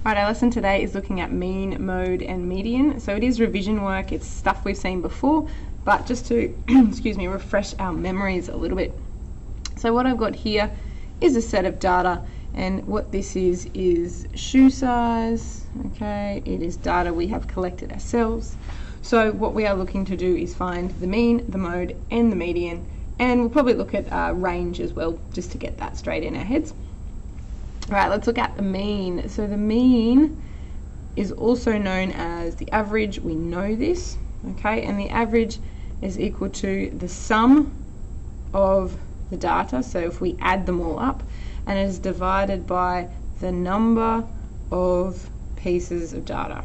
Right, our lesson today is looking at mean, mode and median. So it is revision work, it's stuff we've seen before, but just to excuse me, refresh our memories a little bit. So what I've got here is a set of data, and what this is shoe size. Okay, it is data we have collected ourselves. So what we are looking to do is find the mean, the mode and the median, and we'll probably look at range as well, just to get that straight in our heads. All right, let's look at the mean. So the mean is also known as the average. We know this, okay? And the average is equal to the sum of the data. So if we add them all up, and it is divided by the number of pieces of data.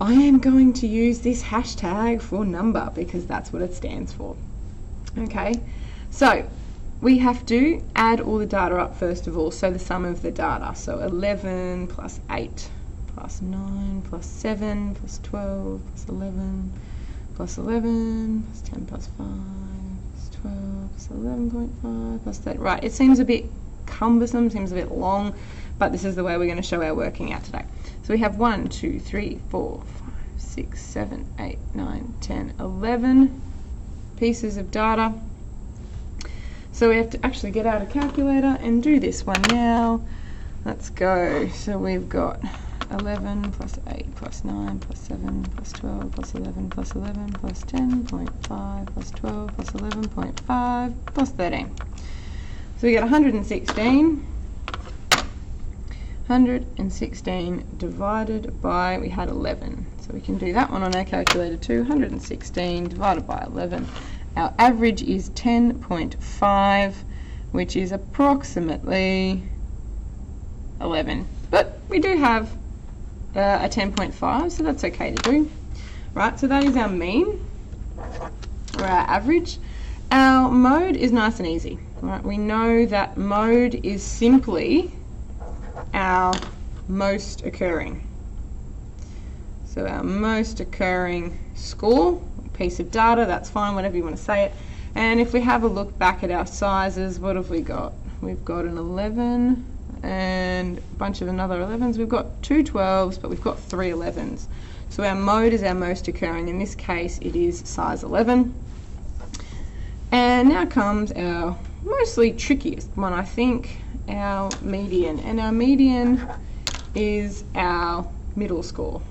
I am going to use this hashtag for number because that's what it stands for. Okay, so we have to add all the data up first of all, so the sum of the data. So 11 plus 8 plus 9 plus 7 plus 12 plus 11 plus 11 plus 10 plus 5 plus 12 plus 11.5 plus 30. Right, it seems a bit cumbersome, seems a bit long, but this is the way we're going to show our working out today. So we have 1, 2, 3, 4, 5, 6, 7, 8, 9, 10, 11 pieces of data. So we have to actually get out a calculator and do this one now. Let's go. So we've got 11 plus 8 plus 9 plus 7 plus 12 plus 11 plus 11 plus 10.5 plus 12 plus 11.5 plus 13. So we get 116. 116 divided by, we had 11. So we can do that one on our calculator too. 116 divided by 11. Our average is 10.5, which is approximately 11. But we do have a 10.5, so that's okay to do. Right, so that is our mean, or our average. Our mode is nice and easy. Right, we know that mode is simply our most occurring. So our most occurring score, piece of data, that's fine, whatever you want to say it. And if we have a look back at our sizes, what have we got? We've got an 11 and a bunch of another 11s. We've got 2 12s, but we've got 3 11s. So our mode is our most occurring. In this case, it is size 11. And now comes our mostly trickiest one, I think, our median. And our median is our middle score.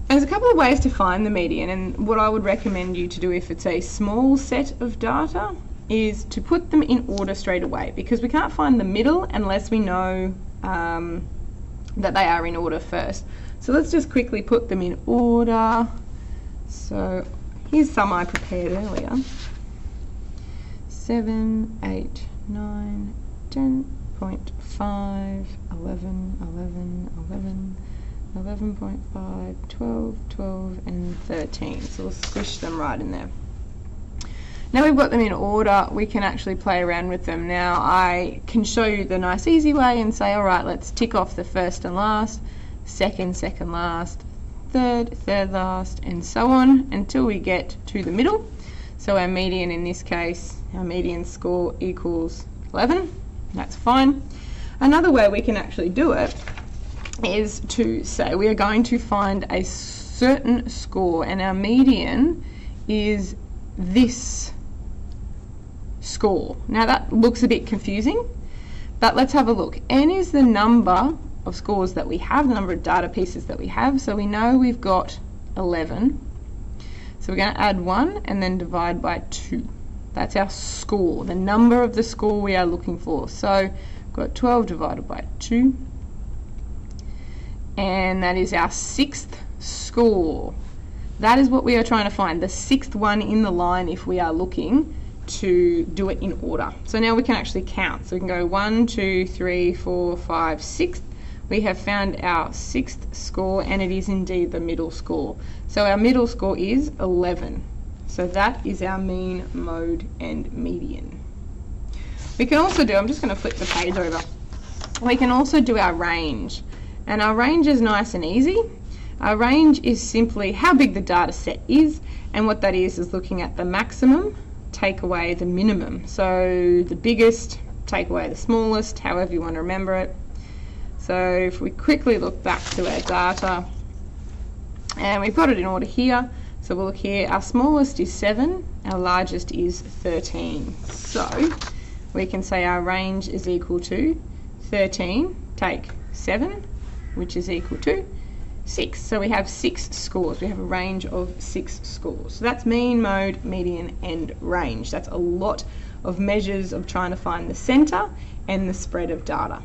There's a couple of ways to find the median, and what I would recommend you to do if it's a small set of data is to put them in order straight away, because we can't find the middle unless we know that they are in order first. So let's just quickly put them in order. So here's some I prepared earlier. 7, 8, 9, 10.5, 11, 11, 11, 11.5, 12, 12, and 13. So we'll squish them right in there. Now we've got them in order, we can actually play around with them. Now I can show you the nice easy way and say, all right, let's tick off the first and last, second, second last, third, third last, and so on until we get to the middle. So our median in this case, our median score equals 11. That's fine. Another way we can actually do it is to say we are going to find a certain score, and our median is this score. Now that looks a bit confusing, but let's have a look. N is the number of scores that we have, the number of data pieces that we have. So we know we've got 11. So we're going to add 1 and then divide by 2. That's our score, the number of the score we are looking for. So we've got 12 divided by 2. And that is our 6th score. That is what we are trying to find, the 6th one in the line if we are looking to do it in order. So now we can actually count. So we can go 1, 2, 3, 4, 5, 6. We have found our 6th score, and it is indeed the middle score. So our middle score is 11. So that is our mean, mode, and median. We can also do, I'm just going to flip the page over. We can also do our range. And our range is nice and easy. Our range is simply how big the data set is, and what that is looking at the maximum take away the minimum. So the biggest take away the smallest, however you want to remember it. So if we quickly look back to our data, and we've got it in order here, so we'll look here, our smallest is 7, our largest is 13. So we can say our range is equal to 13, take 7, which is equal to 6. So we have 6 scores. We have a range of 6 scores. So that's mean, mode, median, and range. That's a lot of measures of trying to find the centre and the spread of data.